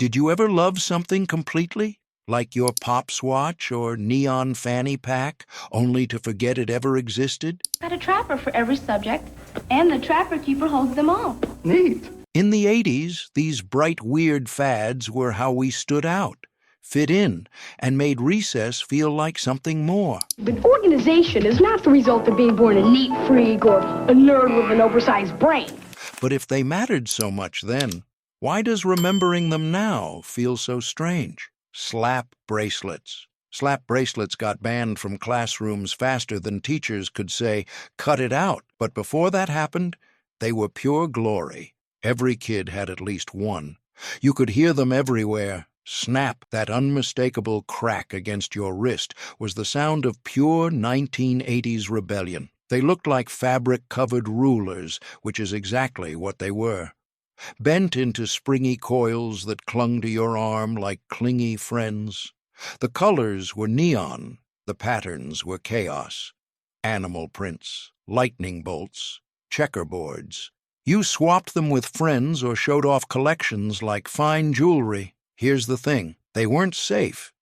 Did you ever love something completely? Like your Pop's watch or neon fanny pack, only to forget it ever existed? Got a trapper for every subject, and the trapper keeper holds them all. Neat. In the 80s, these bright, weird fads were how we stood out, fit in, and made recess feel like something more. But organization is not the result of being born a neat freak or a nerd with an oversized brain. But if they mattered so much then, why does remembering them now feel so strange? Slap bracelets. Slap bracelets got banned from classrooms faster than teachers could say, "Cut it out." But before that happened, they were pure glory. Every kid had at least one. You could hear them everywhere. Snap, that unmistakable crack against your wrist, was the sound of pure 1980s rebellion. They looked like fabric-covered rulers, which is exactly what they were. Bent into springy coils that clung to your arm like clingy friends. The colors were neon, the patterns were chaos. Animal prints, lightning bolts, checkerboards. You swapped them with friends or showed off collections like fine jewelry. Here's the thing, they weren't safe.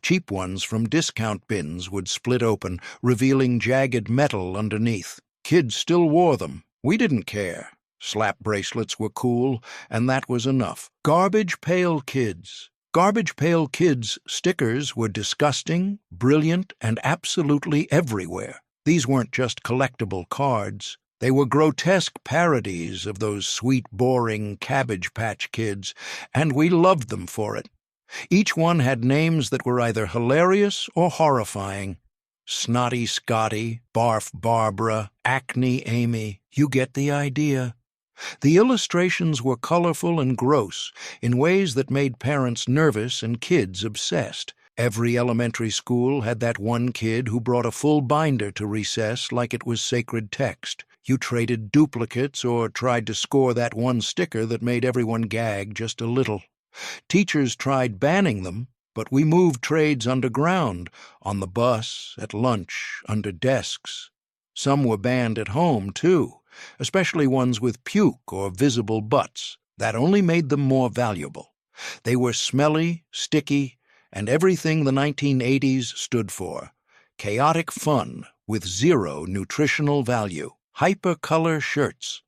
Cheap ones from discount bins would split open, revealing jagged metal underneath. Kids still wore them. We didn't care. Slap bracelets were cool, and that was enough. Garbage Pail Kids. Garbage Pail Kids stickers were disgusting, brilliant, and absolutely everywhere. These weren't just collectible cards. They were grotesque parodies of those sweet, boring Cabbage Patch Kids, and we loved them for it. Each one had names that were either hilarious or horrifying. Snotty Scotty, Barf Barbara, Acne Amy. You get the idea. The illustrations were colorful and gross in ways that made parents nervous and kids obsessed. Every elementary school had that one kid who brought a full binder to recess like it was sacred text. You traded duplicates or tried to score that one sticker that made everyone gag just a little. Teachers tried banning them, but we moved trades underground, on the bus, at lunch, under desks. Some were banned at home, too, especially ones with puke or visible butts. That only made them more valuable. They were smelly, sticky, and everything the 1980s stood for. Chaotic fun with zero nutritional value. Hypercolor shirts.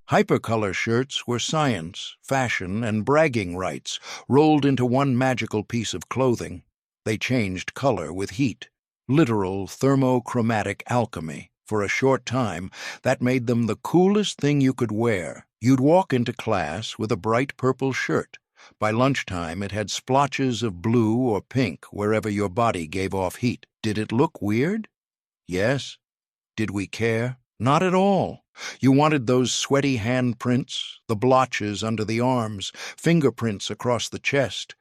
Hypercolor shirts were science, fashion, and bragging rights rolled into one magical piece of clothing. They changed color with heat. Literal thermochromatic alchemy. For a short time, that made them the coolest thing you could wear. You'd walk into class with a bright purple shirt. By lunchtime, it had splotches of blue or pink wherever your body gave off heat. Did it look weird? Yes. Did we care? Not at all. You wanted those sweaty handprints, the blotches under the arms, fingerprints across the chest.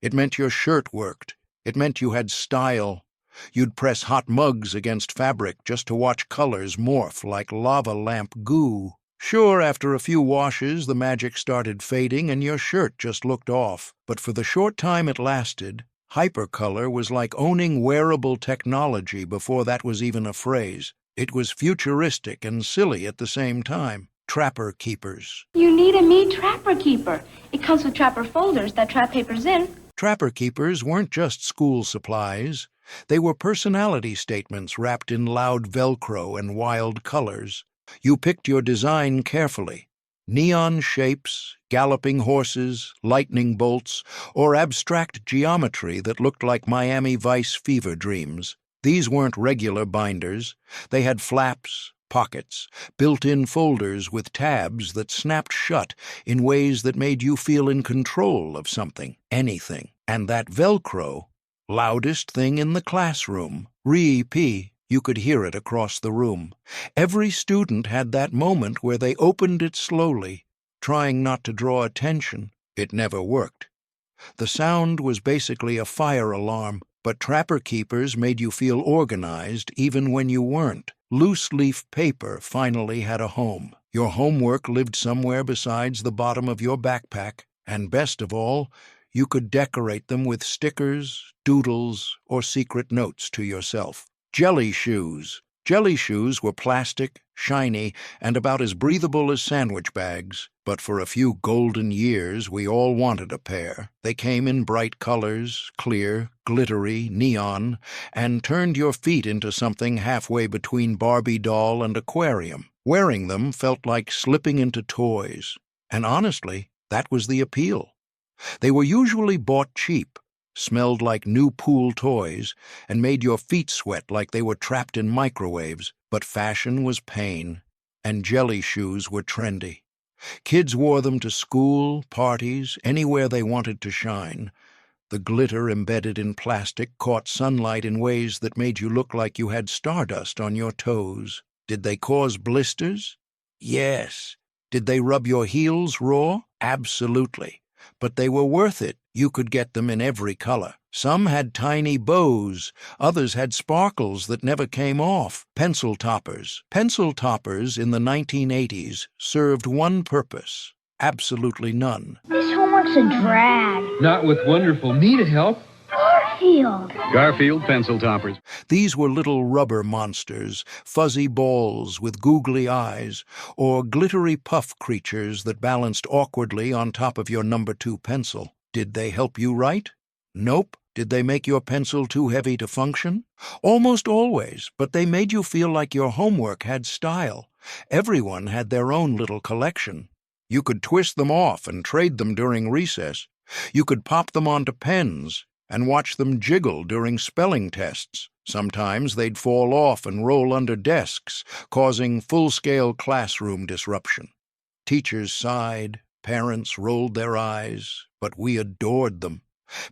It meant your shirt worked. It meant you had style. You'd press hot mugs against fabric just to watch colors morph like lava lamp goo. Sure, after a few washes, the magic started fading and your shirt just looked off. But for the short time it lasted, hypercolor was like owning wearable technology before that was even a phrase. It was futuristic and silly at the same time. Trapper keepers. You need a meat trapper keeper. It comes with trapper folders that trap papers in. Trapper keepers weren't just school supplies. They were personality statements wrapped in loud Velcro and wild colors. You picked your design carefully. Neon shapes, galloping horses, lightning bolts, or abstract geometry that looked like Miami Vice fever dreams. These weren't regular binders. They had flaps, pockets, built-in folders with tabs that snapped shut in ways that made you feel in control of something, anything. And that Velcro, loudest thing in the classroom, REP, you could hear it across the room. Every student had that moment where they opened it slowly, trying not to draw attention. It never worked. The sound was basically a fire alarm, but trapper keepers made you feel organized even when you weren't. Loose-leaf paper finally had a home. Your homework lived somewhere besides the bottom of your backpack, and best of all, you could decorate them with stickers, doodles, or secret notes to yourself. Jelly shoes. Jelly shoes were plastic, shiny, and about as breathable as sandwich bags. But for a few golden years, we all wanted a pair. They came in bright colors, clear, glittery, neon, and turned your feet into something halfway between Barbie doll and aquarium. Wearing them felt like slipping into toys. And honestly, that was the appeal. They were usually bought cheap, smelled like new pool toys, and made your feet sweat like they were trapped in microwaves. But fashion was pain, and jelly shoes were trendy. Kids wore them to school, parties, anywhere they wanted to shine. The glitter embedded in plastic caught sunlight in ways that made you look like you had stardust on your toes. Did they cause blisters? Yes. Did they rub your heels raw? Absolutely. But they were worth it. You could get them in every color. Some had tiny bows, others had sparkles that never came off. Pencil toppers. Pencil toppers in the 1980s served one purpose. Absolutely none. This homework's a drag. Not with wonderful me to help. Garfield pencil toppers. These were little rubber monsters, fuzzy balls with googly eyes, or glittery puff creatures that balanced awkwardly on top of your number 2 pencil. Did they help you write? Nope. Did they make your pencil too heavy to function? Almost always, but they made you feel like your homework had style. Everyone had their own little collection. You could twist them off and trade them during recess. You could pop them onto pens and watch them jiggle during spelling tests. Sometimes they'd fall off and roll under desks, causing full-scale classroom disruption. Teachers sighed, parents rolled their eyes, but we adored them.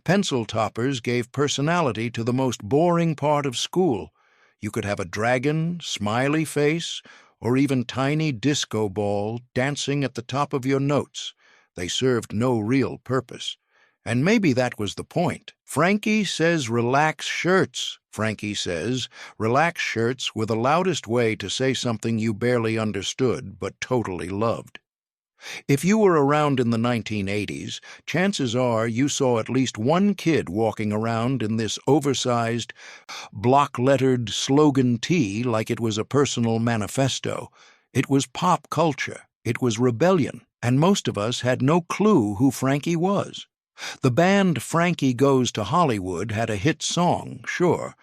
Pencil toppers gave personality to the most boring part of school. You could have a dragon, smiley face, or even tiny disco ball dancing at the top of your notes. They served no real purpose. And maybe that was the point. Frankie says relax shirts. Frankie says relax shirts were the loudest way to say something you barely understood but totally loved. If you were around in the 1980s, chances are you saw at least one kid walking around in this oversized, block-lettered slogan tee like it was a personal manifesto. It was pop culture. It was rebellion. And most of us had no clue who Frankie was. The band Frankie Goes to Hollywood had a hit song, sure,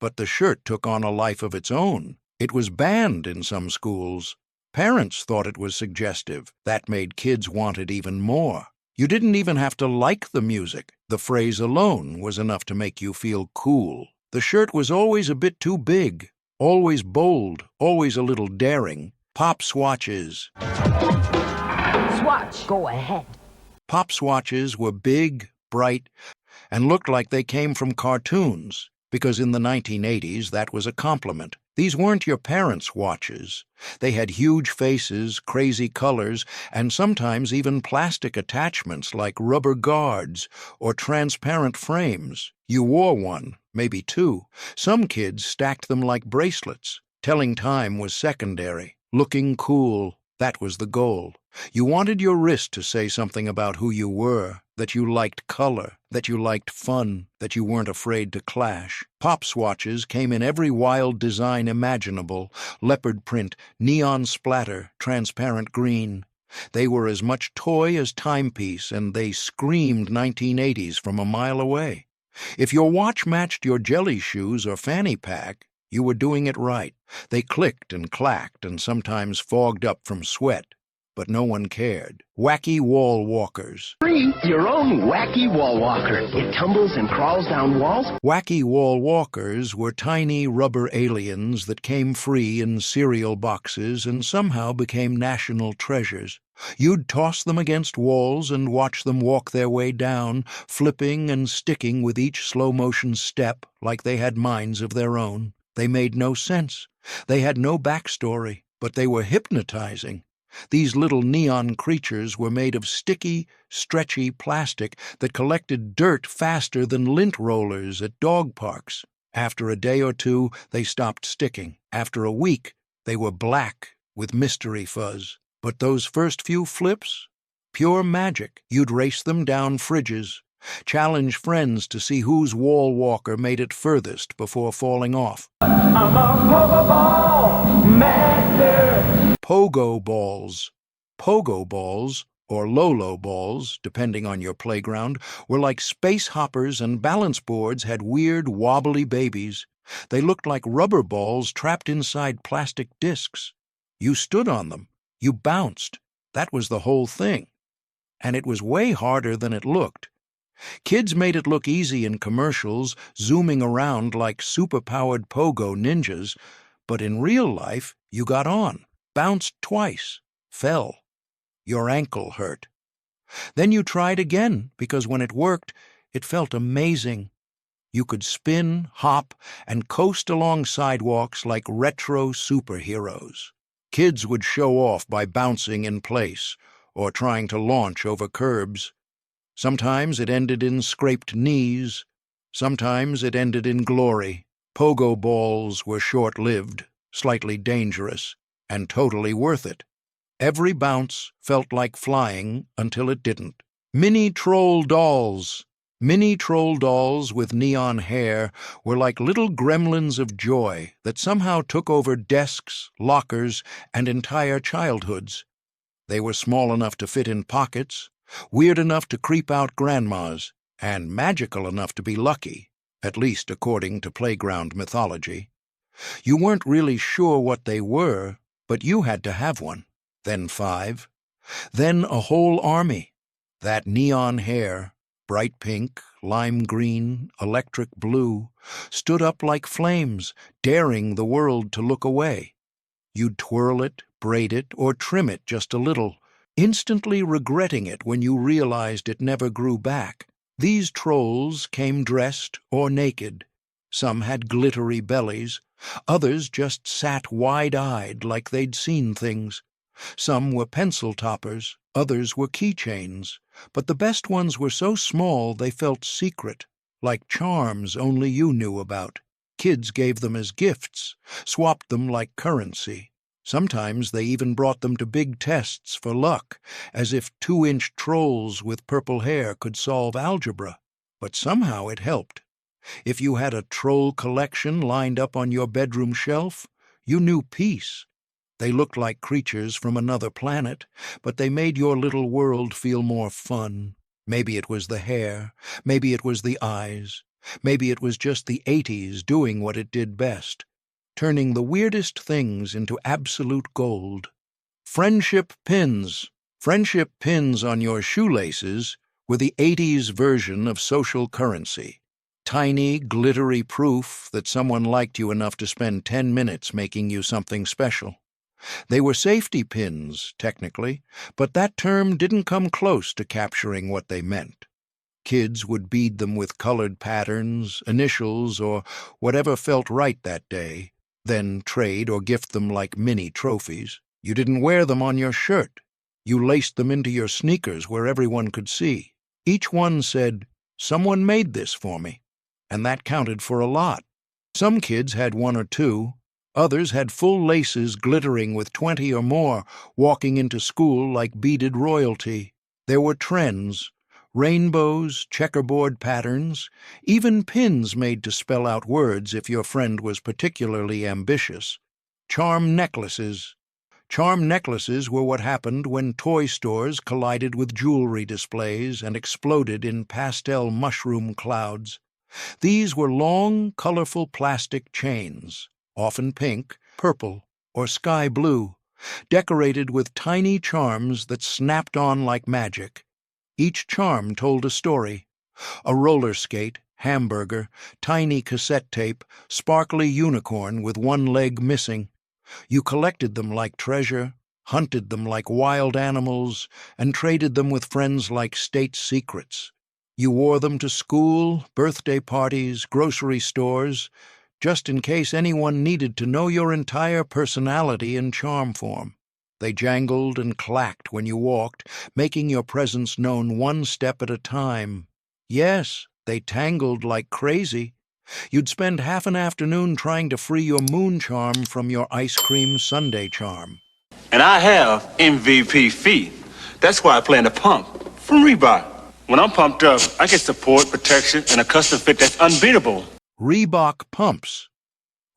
but the shirt took on a life of its own. It was banned in some schools. Parents thought it was suggestive. That made kids want it even more. You didn't even have to like the music. The phrase alone was enough to make you feel cool. The shirt was always a bit too big, always bold, always a little daring. Pop swatches. Swatch, go ahead. Pop swatches were big, bright, and looked like they came from cartoons, because in the 1980s that was a compliment. These weren't your parents' watches. They had huge faces, crazy colors, and sometimes even plastic attachments like rubber guards or transparent frames. You wore one, maybe 2. Some kids stacked them like bracelets. Telling time was secondary. Looking cool, that was the goal. You wanted your wrist to say something about who you were, that you liked color, that you liked fun, that you weren't afraid to clash. Pop swatches came in every wild design imaginable: leopard print, neon splatter, transparent green. They were as much toy as timepiece, and they screamed 1980s from a mile away. If your watch matched your jelly shoes or fanny pack, you were doing it right. They clicked and clacked and sometimes fogged up from sweat, but no one cared. Wacky wall walkers. Free your own wacky wall walker. It tumbles and crawls down walls. Wacky wall walkers were tiny rubber aliens that came free in cereal boxes and somehow became national treasures. You'd toss them against walls and watch them walk their way down, flipping and sticking with each slow-motion step like they had minds of their own. They made no sense. They had no backstory, but they were hypnotizing. These little neon creatures were made of sticky, stretchy plastic that collected dirt faster than lint rollers at dog parks. After a day or two, they stopped sticking. After a week, they were black with mystery fuzz. But those first few flips? Pure magic. You'd race them down fridges, Challenge friends to see whose wall walker made it furthest before falling off. Pogo balls. Pogo balls, or Lolo balls, depending on your playground, were like space hoppers, and balance boards had weird, wobbly babies. They looked like rubber balls trapped inside plastic discs. You stood on them. You bounced. That was the whole thing. And it was way harder than it looked. Kids made it look easy in commercials, zooming around like super-powered pogo ninjas, but in real life, you got on, bounced twice, fell. Your ankle hurt. Then you tried again, because when it worked, it felt amazing. You could spin, hop, and coast along sidewalks like retro superheroes. Kids would show off by bouncing in place or trying to launch over curbs. Sometimes it ended in scraped knees. Sometimes it ended in glory. Pogo balls were short-lived, slightly dangerous, and totally worth it. Every bounce felt like flying until it didn't. Mini troll dolls. Mini troll dolls with neon hair were like little gremlins of joy that somehow took over desks, lockers, and entire childhoods. They were small enough to fit in pockets, weird enough to creep out grandmas, and magical enough to be lucky, at least according to playground mythology. You weren't really sure what they were, but you had to have one. Then 5. Then a whole army. That neon hair, bright pink, lime green, electric blue, stood up like flames, daring the world to look away. You'd twirl it, braid it, or trim it just a little, instantly regretting it when you realized it never grew back. These trolls came dressed or naked. Some had glittery bellies. Others just sat wide-eyed like they'd seen things. Some were pencil toppers, others were keychains, but the best ones were so small they felt secret, like charms only you knew about. Kids gave them as gifts, swapped them like currency. Sometimes they even brought them to big tests for luck, as if 2-inch trolls with purple hair could solve algebra. But somehow it helped. If you had a troll collection lined up on your bedroom shelf, you knew peace. They looked like creatures from another planet, but they made your little world feel more fun. Maybe it was the hair, maybe it was the eyes, maybe it was just the 80s doing what it did best, turning the weirdest things into absolute gold. Friendship pins. Friendship pins on your shoelaces were the 80s version of social currency. Tiny, glittery proof that someone liked you enough to spend 10 minutes making you something special. They were safety pins, technically, but that term didn't come close to capturing what they meant. Kids would bead them with colored patterns, initials, or whatever felt right that day, then trade or gift them like mini trophies. You didn't wear them on your shirt. You laced them into your sneakers where everyone could see. Each one said, "Someone made this for me," and that counted for a lot. Some kids had 1 or 2. Others had full laces glittering with 20 or more, walking into school like beaded royalty. There were trends, rainbows, checkerboard patterns, even pins made to spell out words if your friend was particularly ambitious. Charm necklaces. Charm necklaces were what happened when toy stores collided with jewelry displays and exploded in pastel mushroom clouds. These were long, colorful plastic chains, often pink, purple, or sky blue, decorated with tiny charms that snapped on like magic. Each charm told a story: a roller skate, hamburger, tiny cassette tape, sparkly unicorn with one leg missing. You collected them like treasure, hunted them like wild animals, and traded them with friends like state secrets. You wore them to school, birthday parties, grocery stores, just in case anyone needed to know your entire personality in charm form. They jangled and clacked when you walked, making your presence known one step at a time. Yes, they tangled like crazy. You'd spend half an afternoon trying to free your moon charm from your ice cream sundae charm. And I have MVP feet. That's why I plan to pump from Reebok. When I'm pumped up, I get support, protection, and a custom fit that's unbeatable. Reebok pumps.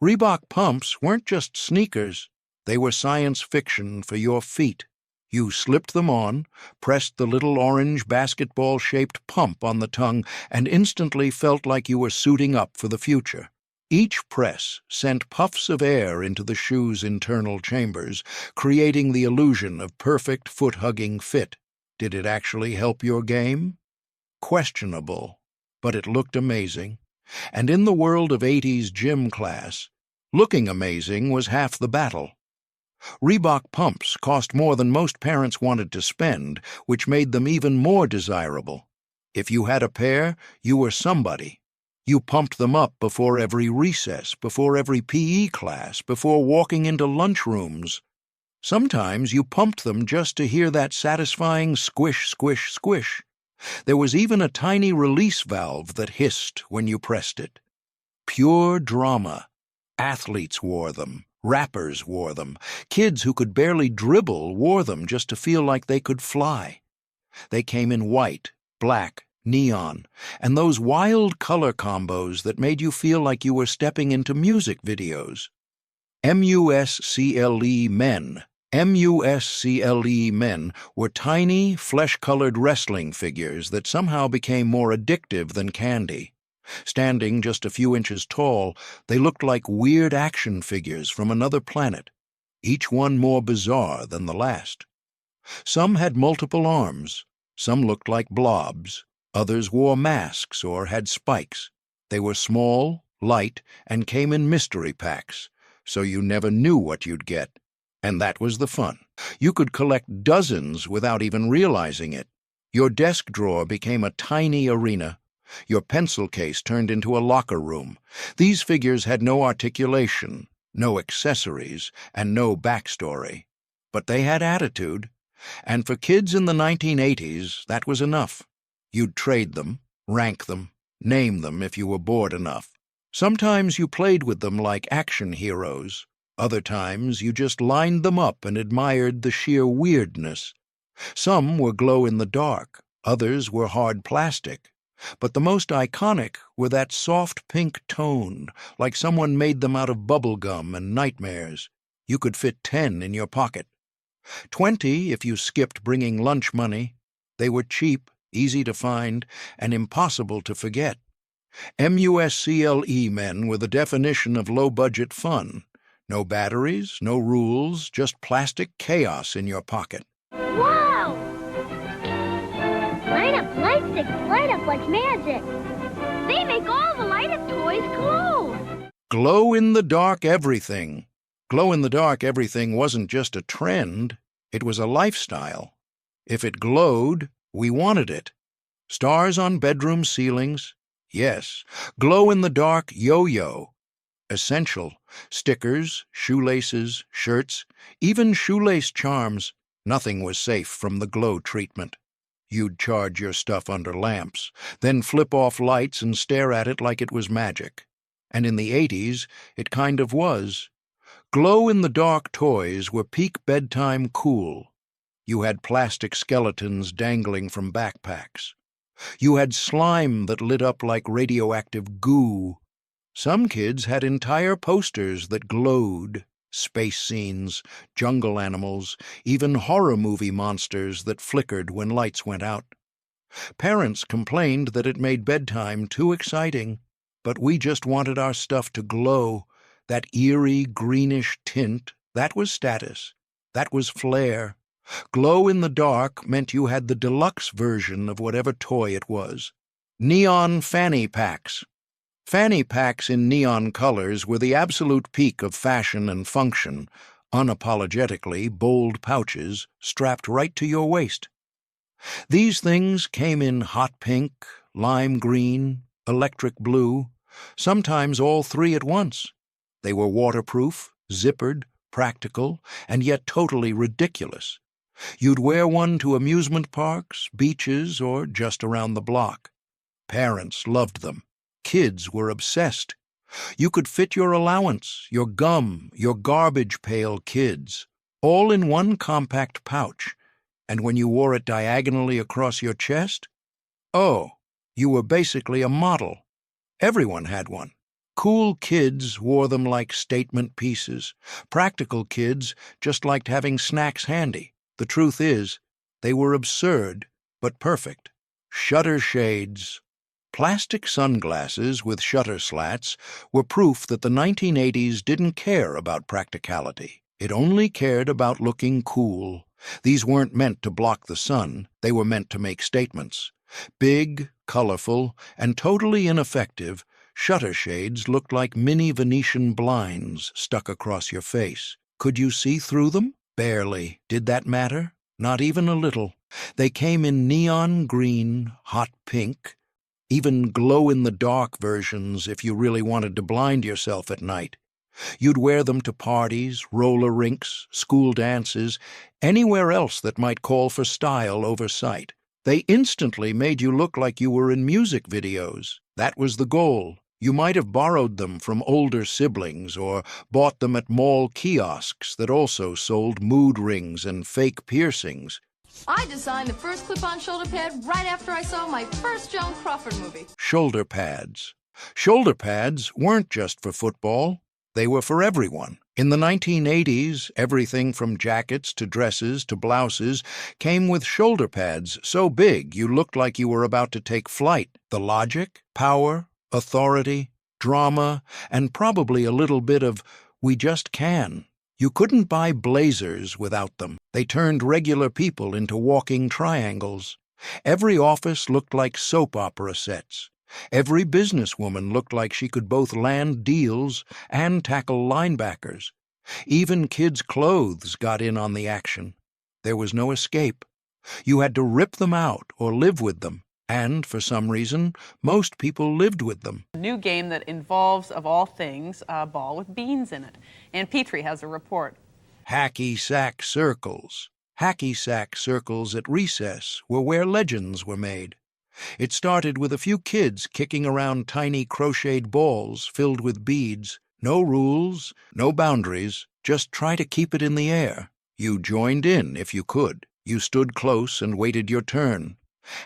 Reebok pumps weren't just sneakers. They were science fiction for your feet. You slipped them on, pressed the little orange basketball-shaped pump on the tongue, and instantly felt like you were suiting up for the future. Each press sent puffs of air into the shoe's internal chambers, creating the illusion of perfect foot-hugging fit. Did it actually help your game? Questionable, but it looked amazing. And in the world of 80s gym class, looking amazing was half the battle. Reebok pumps cost more than most parents wanted to spend, which made them even more desirable. If you had a pair, you were somebody. You pumped them up before every recess, before every PE class, before walking into lunchrooms. Sometimes you pumped them just to hear that satisfying squish, squish, squish. There was even a tiny release valve that hissed when you pressed it. Pure drama. Athletes wore them. Rappers wore them. Kids who could barely dribble wore them just to feel like they could fly. They came in white, black, neon, and those wild color combos that made you feel like you were stepping into music videos. MUSCLE men. MUSCLE men were tiny, flesh-colored wrestling figures that somehow became more addictive than candy. Standing just a few inches tall, they looked like weird action figures from another planet, each one more bizarre than the last. Some had multiple arms, some looked like blobs, others wore masks or had spikes. They were small, light, and came in mystery packs, so you never knew what you'd get. And that was the fun. You could collect dozens without even realizing it. Your desk drawer became a tiny arena. Your pencil case turned into a locker room. These figures had no articulation, no accessories, and no backstory. But they had attitude. And for kids in the 1980s, that was enough. You'd trade them, rank them, name them if you were bored enough. Sometimes you played with them like action heroes. Other times you just lined them up and admired the sheer weirdness. Some were glow-in-the-dark, others were hard plastic. But the most iconic were that soft pink tone, like someone made them out of bubble gum and nightmares. You could fit 10 in your pocket. 20 if you skipped bringing lunch money. They were cheap, easy to find, and impossible to forget. MUSCLE men were the definition of low-budget fun. No batteries, no rules, just plastic chaos in your pocket. Wow! Light-up light sticks light up like magic. They make all the light-up toys glow. Glow-in-the-dark everything. Glow-in-the-dark everything wasn't just a trend, it was a lifestyle. If it glowed, we wanted it. Stars on bedroom ceilings? Yes. Glow-in-the-dark yo-yo. Essential. Stickers, shoelaces, shirts, even shoelace charms. Nothing was safe from the glow treatment. You'd charge your stuff under lamps, then flip off lights and stare at it like it was magic. And in the 80s, it kind of was. Glow-in-the-dark toys were peak bedtime cool. You had plastic skeletons dangling from backpacks. You had slime that lit up like radioactive goo. Some kids had entire posters that glowed, space scenes, jungle animals, even horror movie monsters that flickered when lights went out. Parents complained that it made bedtime too exciting, but we just wanted our stuff to glow. That eerie, greenish tint, that was status. That was flair. Glow in the dark meant you had the deluxe version of whatever toy it was. Neon fanny packs. Fanny packs in neon colors were the absolute peak of fashion and function, unapologetically bold pouches strapped right to your waist. These things came in hot pink, lime green, electric blue, sometimes all three at once. They were waterproof, zippered, practical, and yet totally ridiculous. You'd wear one to amusement parks, beaches, or just around the block. Parents loved them. Kids were obsessed. You could fit your allowance, your gum, your garbage pail kids, all in one compact pouch, and when you wore it diagonally across your chest, Oh, you were basically a model. Everyone had one. Cool kids wore them like statement pieces. Practical kids just liked having snacks handy. The truth is, they were absurd, but perfect. Shutter shades. Plastic sunglasses with shutter slats were proof that the 1980s didn't care about practicality. It only cared about looking cool. These weren't meant to block the sun, they were meant to make statements. Big, colorful, and totally ineffective, shutter shades looked like mini Venetian blinds stuck across your face. Could you see through them? Barely. Did that matter? Not even a little. They came in neon green, hot pink, even glow-in-the-dark versions if you really wanted to blind yourself at night. You'd wear them to parties, roller rinks, school dances, anywhere else that might call for style over sight. They instantly made you look like you were in music videos. That was the goal. You might have borrowed them from older siblings or bought them at mall kiosks that also sold mood rings and fake piercings. I designed the first clip-on shoulder pad right after I saw my first Joan Crawford movie. Shoulder pads. Shoulder pads weren't just for football. They were for everyone. In the 1980s, everything from jackets to dresses to blouses came with shoulder pads so big you looked like you were about to take flight. The logic, power, authority, drama, and probably a little bit of "we just can." You couldn't buy blazers without them. They turned regular people into walking triangles. Every office looked like soap opera sets. Every businesswoman looked like she could both land deals and tackle linebackers. Even kids' clothes got in on the action. There was no escape. You had to rip them out or live with them. And, for some reason, most people lived with them. A new game that involves, of all things, a ball with beans in it. And Petrie has a report. Hacky sack circles. Hacky sack circles at recess were where legends were made. It started with a few kids kicking around tiny crocheted balls filled with beads. No rules, no boundaries, just try to keep it in the air. You joined in if you could. You stood close and waited your turn.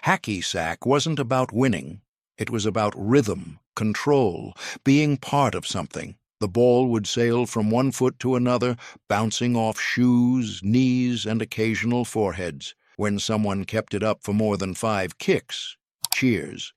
Hacky sack wasn't about winning. It was about rhythm, control, being part of something. The ball would sail from one foot to another, bouncing off shoes, knees, and occasional foreheads. When someone kept it up for more than 5 kicks, cheers.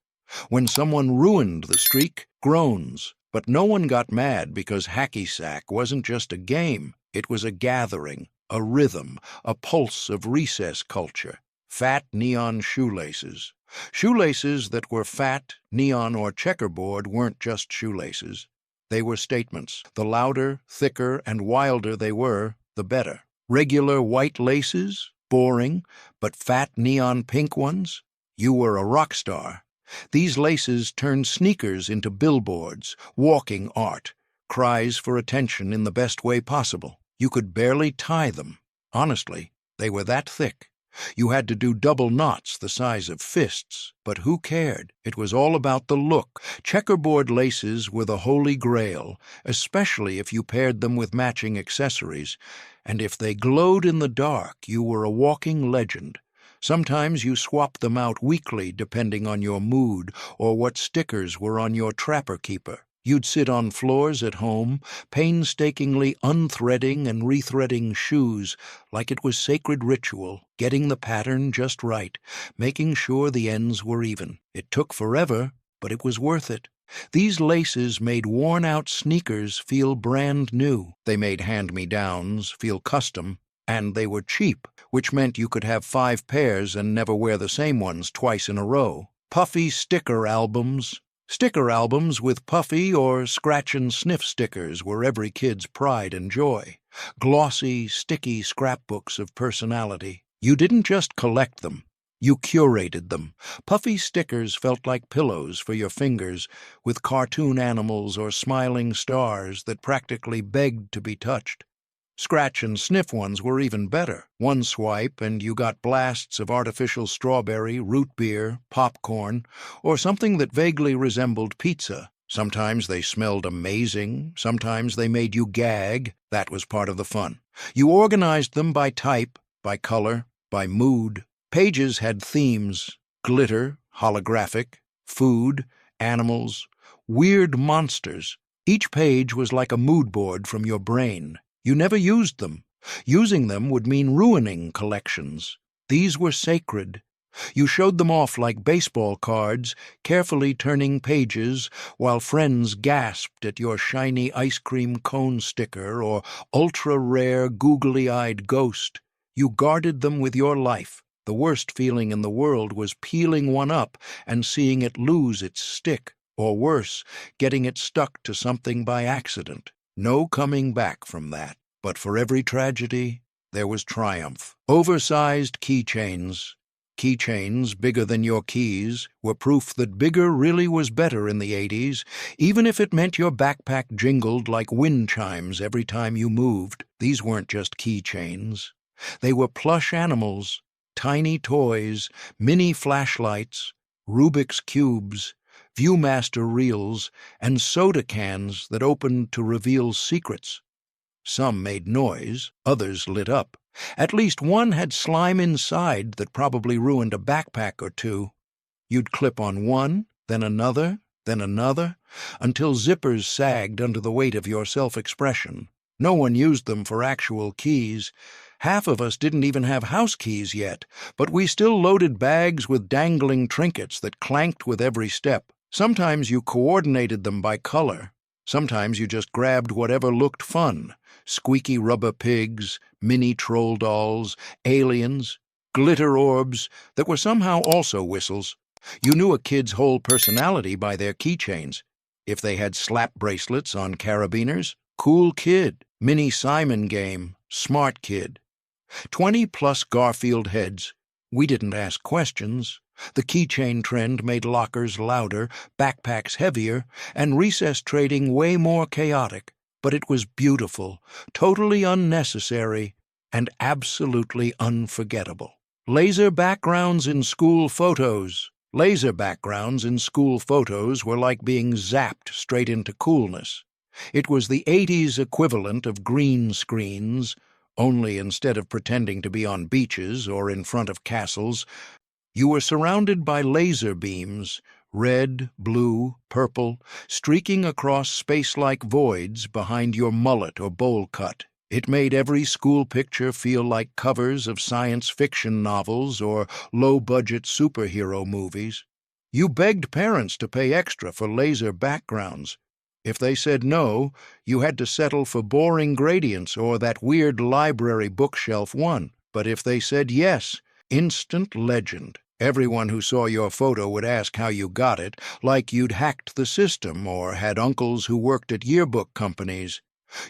When someone ruined the streak, groans. But no one got mad because hacky sack wasn't just a game. It was a gathering, a rhythm, a pulse of recess culture. Fat neon shoelaces. Shoelaces that were fat, neon, or checkerboard weren't just shoelaces. They were statements. The louder, thicker, and wilder they were, the better. Regular white laces? Boring. But fat neon pink ones? You were a rock star. These laces turned sneakers into billboards, walking art, cries for attention in the best way possible. You could barely tie them. Honestly, they were that thick. You had to do double knots the size of fists, but who cared? It was all about the look. Checkerboard laces were the holy grail, especially if you paired them with matching accessories, and if they glowed in the dark, you were a walking legend. Sometimes you swapped them out weekly depending on your mood or what stickers were on your trapper keeper. You'd sit on floors at home, painstakingly unthreading and rethreading shoes like it was sacred ritual, getting the pattern just right, making sure the ends were even. It took forever, but it was worth it. These laces made worn-out sneakers feel brand new. They made hand-me-downs feel custom, and they were cheap, which meant you could have 5 pairs and never wear the same ones twice in a row. Puffy sticker albums. Sticker albums with puffy or scratch-and-sniff stickers were every kid's pride and joy. Glossy, sticky scrapbooks of personality. You didn't just collect them. You curated them. Puffy stickers felt like pillows for your fingers, with cartoon animals or smiling stars that practically begged to be touched. Scratch-and-sniff ones were even better. One swipe and you got blasts of artificial strawberry, root beer, popcorn, or something that vaguely resembled pizza. Sometimes they smelled amazing, sometimes they made you gag. That was part of the fun. You organized them by type, by color, by mood. Pages had themes: glitter, holographic, food, animals, weird monsters. Each page was like a mood board from your brain. You never used them. Using them would mean ruining collections. These were sacred. You showed them off like baseball cards, carefully turning pages while friends gasped at your shiny ice cream cone sticker or ultra-rare googly-eyed ghost. You guarded them with your life. The worst feeling in the world was peeling one up and seeing it lose its stick, or worse, getting it stuck to something by accident. No coming back from that. But for every tragedy, there was triumph. Oversized keychains. Keychains, bigger than your keys, were proof that bigger really was better in the 80s, even if it meant your backpack jingled like wind chimes every time you moved. These weren't just keychains. They were plush animals, tiny toys, mini flashlights, Rubik's cubes, Viewmaster reels, and soda cans that opened to reveal secrets. Some made noise, others lit up. At least one had slime inside that probably ruined a backpack or two. You'd clip on one, then another, until zippers sagged under the weight of your self-expression. No one used them for actual keys. Half of us didn't even have house keys yet, but we still loaded bags with dangling trinkets that clanked with every step. Sometimes you coordinated them by color. Sometimes you just grabbed whatever looked fun. Squeaky rubber pigs, mini troll dolls, aliens, glitter orbs that were somehow also whistles. You knew a kid's whole personality by their keychains. If they had slap bracelets on carabiners, cool kid. Mini Simon game, smart kid. 20-plus Garfield heads. We didn't ask questions. The keychain trend made lockers louder, backpacks heavier, and recess trading way more chaotic. But it was beautiful, totally unnecessary, and absolutely unforgettable. Laser backgrounds in school photos. Laser backgrounds in school photos were like being zapped straight into coolness. It was the 80s equivalent of green screens, only instead of pretending to be on beaches or in front of castles, you were surrounded by laser beams, red, blue, purple, streaking across space-like voids behind your mullet or bowl cut. It made every school picture feel like covers of science fiction novels or low-budget superhero movies. You begged parents to pay extra for laser backgrounds. If they said no, you had to settle for boring gradients or that weird library bookshelf one. But if they said yes, instant legend. Everyone who saw your photo would ask how you got it, like you'd hacked the system or had uncles who worked at yearbook companies.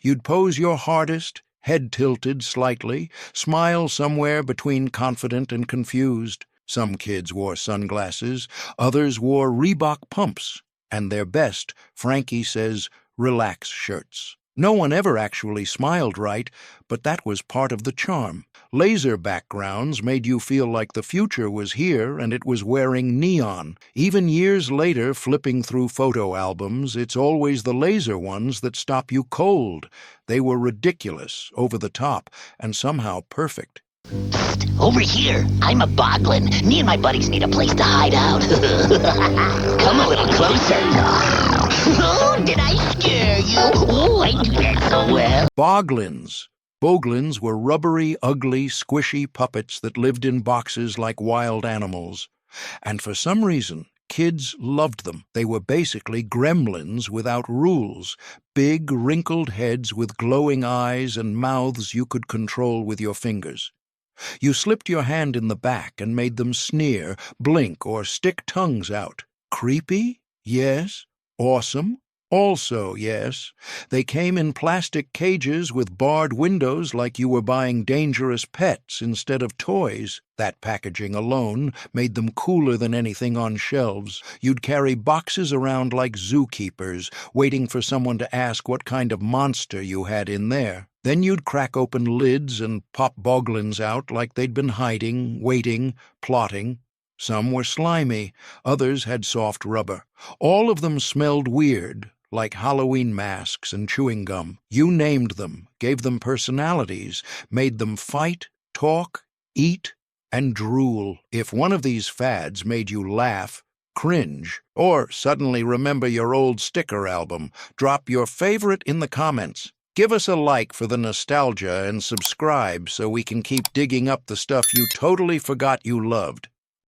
You'd pose your hardest, head tilted slightly, smile somewhere between confident and confused. Some kids wore sunglasses, others wore Reebok pumps, and their best, Frankie says, relax shirts. No one ever actually smiled right, but that was part of the charm. Laser backgrounds made you feel like the future was here and it was wearing neon. Even years later, flipping through photo albums, it's always the laser ones that stop you cold. They were ridiculous, over the top, and somehow perfect. Psst, over here. I'm a boglin. Me and my buddies need a place to hide out. Come a little closer. Oh, did I scare you? Oh, I do that so well. Boglins. Boglins were rubbery, ugly, squishy puppets that lived in boxes like wild animals. And for some reason, kids loved them. They were basically gremlins without rules, big, wrinkled heads with glowing eyes and mouths you could control with your fingers. You slipped your hand in the back and made them sneer, blink, or stick tongues out. Creepy? Yes. Awesome? Also, yes. They came in plastic cages with barred windows like you were buying dangerous pets instead of toys. That packaging alone made them cooler than anything on shelves. You'd carry boxes around like zookeepers, waiting for someone to ask what kind of monster you had in there. Then you'd crack open lids and pop boglins out like they'd been hiding, waiting, plotting. Some were slimy, others had soft rubber. All of them smelled weird, like Halloween masks and chewing gum. You named them, gave them personalities, made them fight, talk, eat, and drool. If one of these fads made you laugh, cringe, or suddenly remember your old sticker album, drop your favorite in the comments. Give us a like for the nostalgia and subscribe so we can keep digging up the stuff you totally forgot you loved.